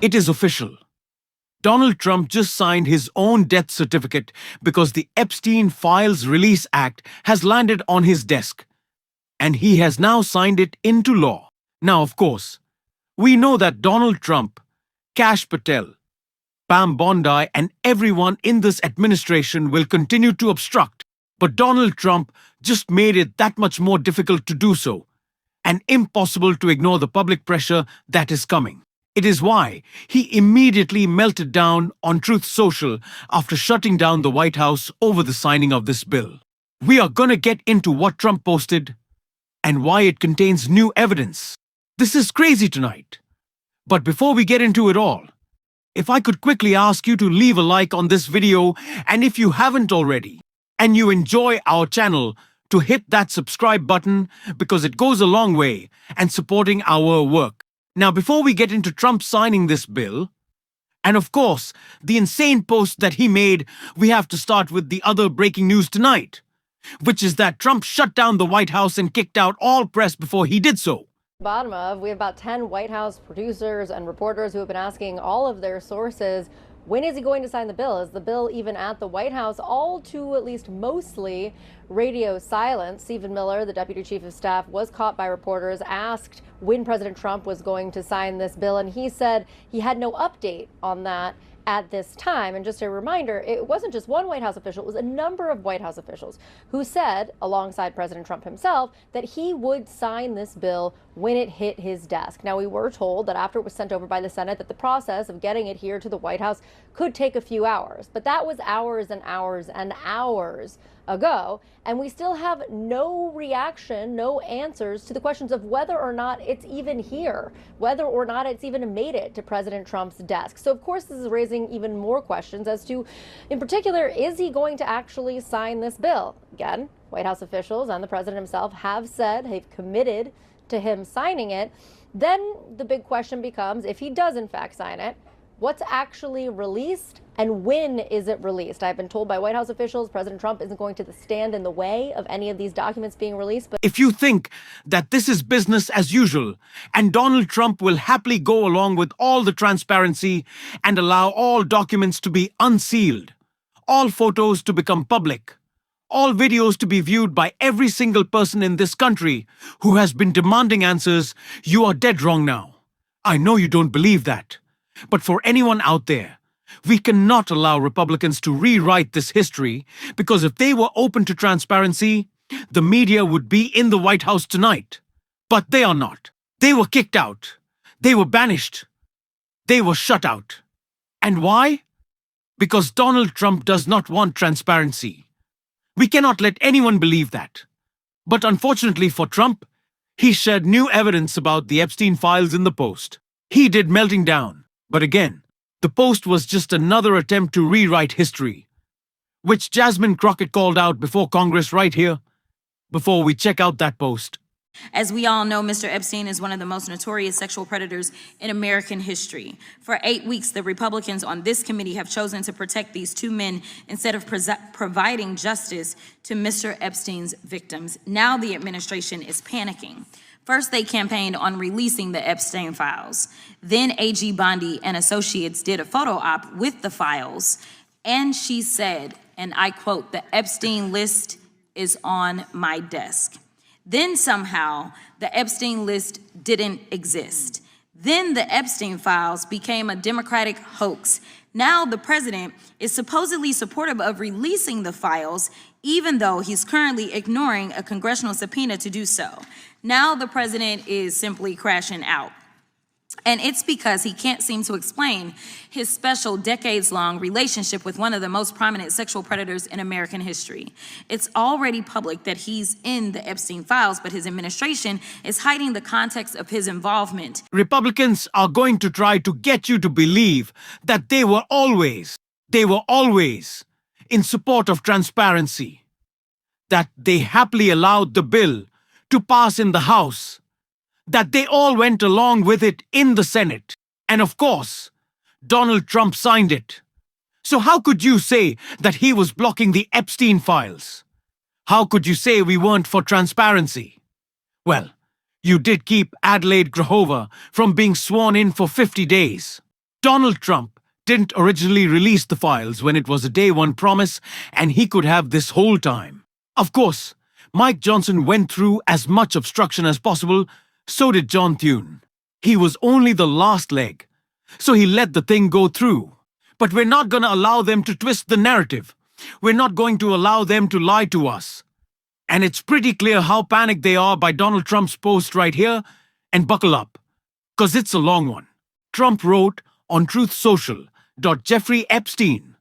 It is official. Donald Trump just signed his own death certificate because the Epstein Files Release Act has landed on his desk, and he has now signed it into law. Now, of course, we know that Donald Trump, Kash Patel, Pam Bondi, and everyone in this administration will continue to obstruct, but Donald Trump just made it that much more difficult to do so, and impossible to ignore the public pressure that is coming. It is why he immediately melted down on Truth Social after shutting down the White House over the signing of this bill. We are gonna get into what Trump posted and why it contains new evidence. This is crazy tonight. But before we get into it all, if I could quickly ask you to leave a like on this video, and if you haven't already, and you enjoy our channel, to hit that subscribe button because it goes a long way and supporting our work. Now, before we get into Trump signing this bill, and of course, the insane post that he made, we have to start with the other breaking news tonight, which is that Trump shut down the White House and kicked out all press before he did so. Bottom of, we have about 10 White House producers and reporters who have been asking all of their sources, when is he going to sign the bill? Is the bill even at the White House? All to at least mostly radio silence. Stephen Miller, the deputy chief of staff, was caught by reporters, asked when President Trump was going to sign this bill, and he said he had no update on that at this time. And just a reminder, it wasn't just one White House official, it was a number of White House officials who said, alongside President Trump himself, that he would sign this bill when it hit his desk. Now, we were told that after it was sent over by the Senate that the process of getting it here to the White House could take a few hours, but that was hours and hours and hours ago, and we still have no reaction, no answers to the questions of whether or not it's even here, whether or not it's even made it to President Trump's desk. So, of course, this is raising even more questions as to, in particular, is he going to actually sign this bill? Again, White House officials and the president himself have said they've committed to him signing it. Then the big question becomes, if he does in fact sign it, what's actually released and when is it released? I've been told by White House officials President Trump isn't going to stand in the way of any of these documents being released. But if you think that this is business as usual and Donald Trump will happily go along with all the transparency and allow all documents to be unsealed, all photos to become public, all videos to be viewed by every single person in this country who has been demanding answers, you are dead wrong now. I know you don't believe that. But for anyone out there, we cannot allow Republicans to rewrite this history, because if they were open to transparency, the media would be in the White House tonight. But they are not. They were kicked out. They were banished. They were shut out. And why? Because Donald Trump does not want transparency. We cannot let anyone believe that. But unfortunately for Trump, he shared new evidence about the Epstein files in the post. He did melting down. But again, the post was just another attempt to rewrite history, which Jasmine Crockett called out before Congress right here, before we check out that post. As we all know, Mr. Epstein is one of the most notorious sexual predators in American history. For 8 weeks, the Republicans on this committee have chosen to protect these two men instead of providing justice to Mr. Epstein's victims. Now the administration is panicking. First, they campaigned on releasing the Epstein files. Then AG Bondi and Associates did a photo op with the files. And she said, and I quote, "The Epstein list is on my desk." Then somehow the Epstein list didn't exist. Then the Epstein files became a Democratic hoax. Now the president is supposedly supportive of releasing the files, even though he's currently ignoring a congressional subpoena to do so. Now the president is simply crashing out. And it's because he can't seem to explain his special decades-long relationship with one of the most prominent sexual predators in American history. It's already public that he's in the Epstein files, but his administration is hiding the context of his involvement. Republicans are going to try to get you to believe that they were always in support of transparency, that they happily allowed the bill to pass in the House, that they all went along with it in the Senate, and of course, Donald Trump signed it. So how could you say that he was blocking the Epstein files? How could you say we weren't for transparency? Well, you did keep Adelaide Grahova from being sworn in for 50 days. Donald Trump didn't originally release the files when it was a day one promise and he could have this whole time. Of course, Mike Johnson went through as much obstruction as possible, so did John Thune. He was only the last leg, so he let the thing go through. But we're not going to allow them to twist the narrative. We're not going to allow them to lie to us. And it's pretty clear how panicked they are by Donald Trump's post right here, and buckle up, because it's a long one. Trump wrote on Truth Social, Jeffrey Epstein,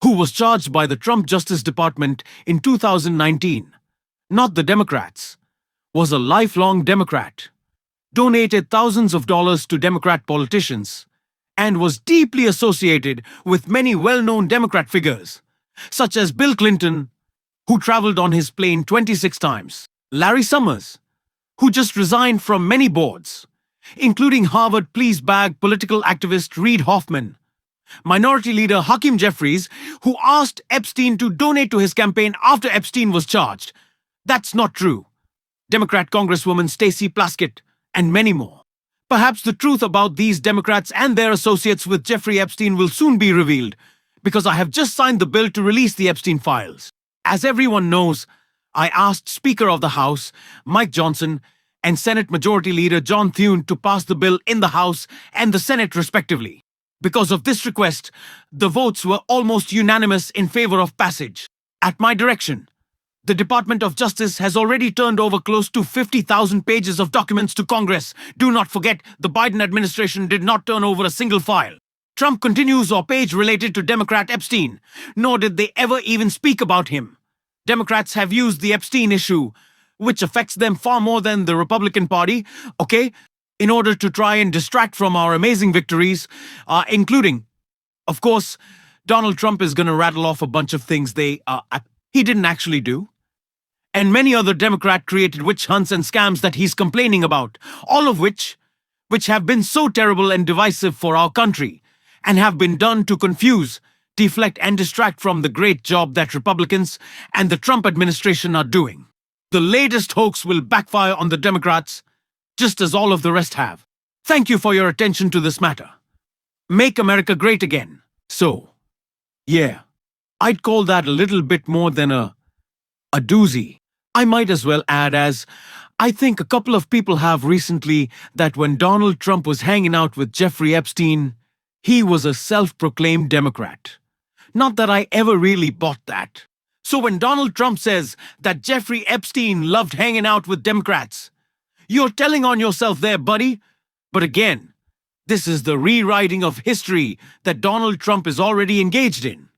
who was charged by the Trump Justice Department in 2019, not the Democrats, was a lifelong Democrat, donated thousands of dollars to Democrat politicians, and was deeply associated with many well-known Democrat figures, such as Bill Clinton, who traveled on his plane 26 times, Larry Summers, who just resigned from many boards, including Harvard please-bag political activist Reid Hoffman, Minority Leader Hakeem Jeffries, who asked Epstein to donate to his campaign after Epstein was charged. That's not true. Democrat Congresswoman Stacey Plaskett, and many more. Perhaps the truth about these Democrats and their associates with Jeffrey Epstein will soon be revealed, because I have just signed the bill to release the Epstein files. As everyone knows, I asked Speaker of the House, Mike Johnson, and Senate Majority Leader John Thune to pass the bill in the House and the Senate respectively. Because of this request, the votes were almost unanimous in favor of passage. At my direction, the Department of Justice has already turned over close to 50,000 pages of documents to Congress. Do not forget, the Biden administration did not turn over a single file. Trump continues or page related to Democrat Epstein, nor did they ever even speak about him. Democrats have used the Epstein issue, which affects them far more than the Republican Party, in order to try and distract from our amazing victories, including, of course, Donald Trump is going to rattle off a bunch of things he didn't actually do. And many other Democrat-created witch hunts and scams that he's complaining about, all of which have been so terrible and divisive for our country, and have been done to confuse, deflect, and distract from the great job that Republicans and the Trump administration are doing. The latest hoax will backfire on the Democrats, just as all of the rest have. Thank you for your attention to this matter. Make America great again. So, yeah, I'd call that a little bit more than a doozy. I might as well add, as I think a couple of people have recently, that when Donald Trump was hanging out with Jeffrey Epstein, he was a self-proclaimed Democrat. Not that I ever really bought that. So when Donald Trump says that Jeffrey Epstein loved hanging out with Democrats, you're telling on yourself there, buddy. But again, this is the rewriting of history that Donald Trump is already engaged in.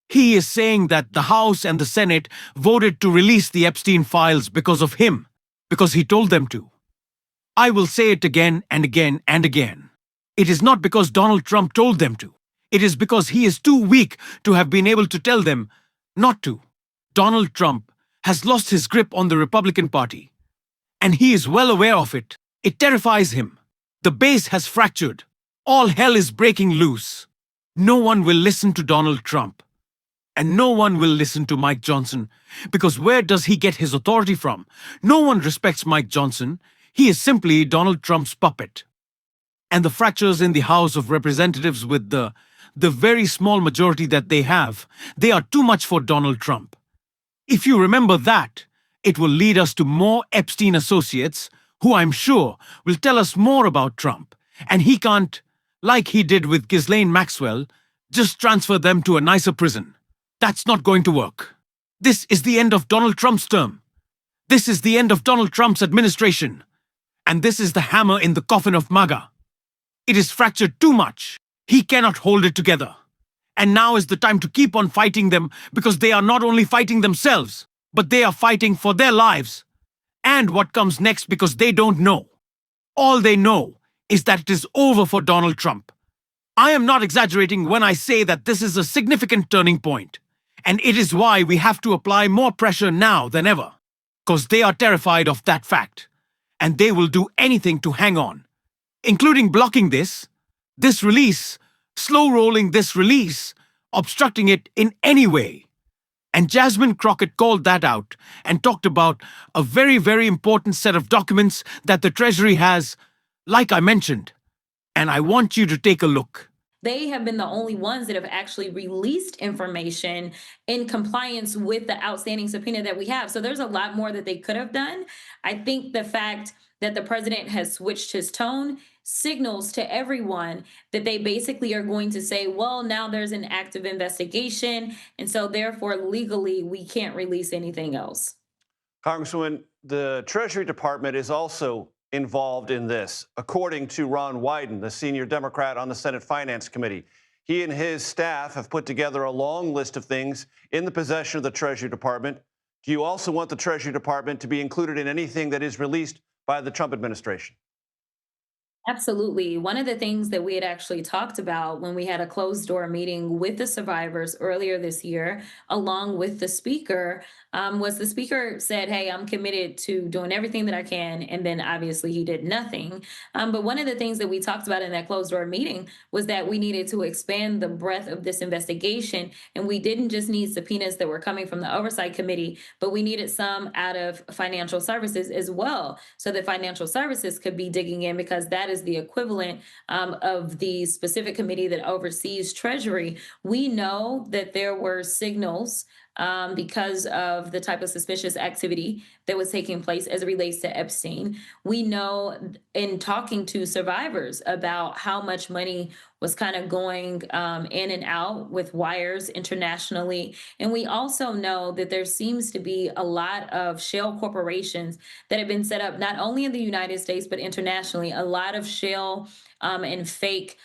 He is saying that the House and the Senate voted to release the Epstein files because of him, because he told them to. I will say it again and again and again. It is not because Donald Trump told them to. It is because he is too weak to have been able to tell them not to. Donald Trump has lost his grip on the Republican Party, and he is well aware of it. It terrifies him. The base has fractured. All hell is breaking loose. No one will listen to Donald Trump. And no one will listen to Mike Johnson, because where does he get his authority from? No one respects Mike Johnson. He is simply Donald Trump's puppet. And the fractures in the House of Representatives with the very small majority that they have, they are too much for Donald Trump. If you remember that, it will lead us to more Epstein associates who I'm sure will tell us more about Trump. And he can't, like he did with Ghislaine Maxwell, just transfer them to a nicer prison. That's not going to work. This is the end of Donald Trump's term. This is the end of Donald Trump's administration. And this is the hammer in the coffin of MAGA. It is fractured too much. He cannot hold it together. And now is the time to keep on fighting them, because they are not only fighting themselves, but they are fighting for their lives and what comes next, because they don't know. All they know is that it is over for Donald Trump. I am not exaggerating when I say that this is a significant turning point, and it is why we have to apply more pressure now than ever, because they are terrified of that fact, and they will do anything to hang on, including blocking this release, slow-rolling this release, obstructing it in any way. And Jasmine Crockett called that out and talked about a very, very important set of documents that the Treasury has, like I mentioned. And I want you to take a look they have been the only ones that have actually released information in compliance with the outstanding subpoena that we have. So there's a lot more that they could have done. I think the fact that the president has switched his tone signals to everyone that they basically are going to say, well, now there's an active investigation, and so therefore legally we can't release anything else. Congresswoman, the Treasury Department is also involved in this, according to Ron Wyden, the senior Democrat on the Senate Finance Committee. He and his staff have put together a long list of things in the possession of the Treasury Department. Do you also want the Treasury Department to be included in anything that is released by the Trump administration? Absolutely. One of the things that we had actually talked about when we had a closed door meeting with the survivors earlier this year, along with the speaker, was the speaker said, hey, I'm committed to doing everything that I can. And then obviously he did nothing. But one of the things that we talked about in that closed door meeting was that we needed to expand the breadth of this investigation. And we didn't just need subpoenas that were coming from the oversight committee, but we needed some out of financial services as well, so that financial services could be digging in, because that is the equivalent of the specific committee that oversees Treasury. We know that there were signals because of the type of suspicious activity that was taking place as it relates to Epstein. We know in talking to survivors about how much money was kind of going in and out with wires internationally. And we also know that there seems to be a lot of shell corporations that have been set up not only in the United States, but internationally, a lot of shell and fake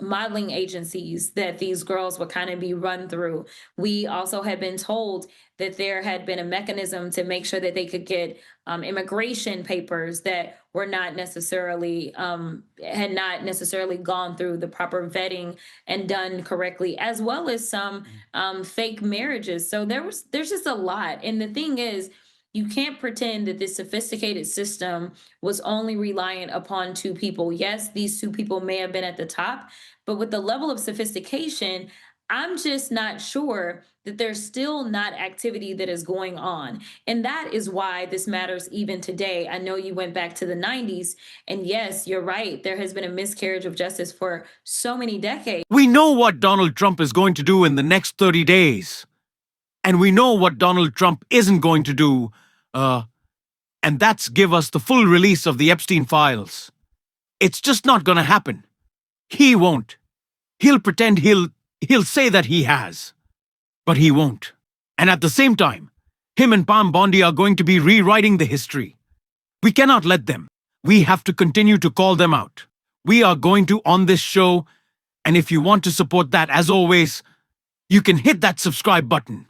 modeling agencies that these girls would kind of be run through. We also had been told that there had been a mechanism to make sure that they could get immigration papers that were not necessarily had not necessarily gone through the proper vetting and done correctly, as well as some fake marriages. So there's just a lot. And the thing is, you can't pretend that this sophisticated system was only reliant upon two people. Yes, these two people may have been at the top, but with the level of sophistication, I'm just not sure that there's still not activity that is going on. And that is why this matters even today. I know you went back to the 90s, and yes, you're right. There has been a miscarriage of justice for so many decades. We know what Donald Trump is going to do in the next 30 days. And we know what Donald Trump isn't going to do, and that's give us the full release of the Epstein files. It's just not gonna happen. He won't. He'll pretend he'll say that he has, but he won't. And at the same time, him and Pam Bondi are going to be rewriting the history. We cannot let them. We have to continue to call them out. We are going to on this show, and if you want to support that, as always, you can hit that subscribe button.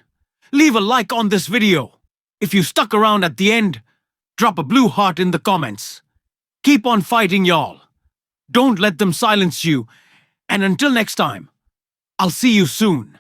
Leave a like on this video. If you stuck around at the end, drop a blue heart in the comments. Keep on fighting, y'all. Don't let them silence you. And until next time, I'll see you soon.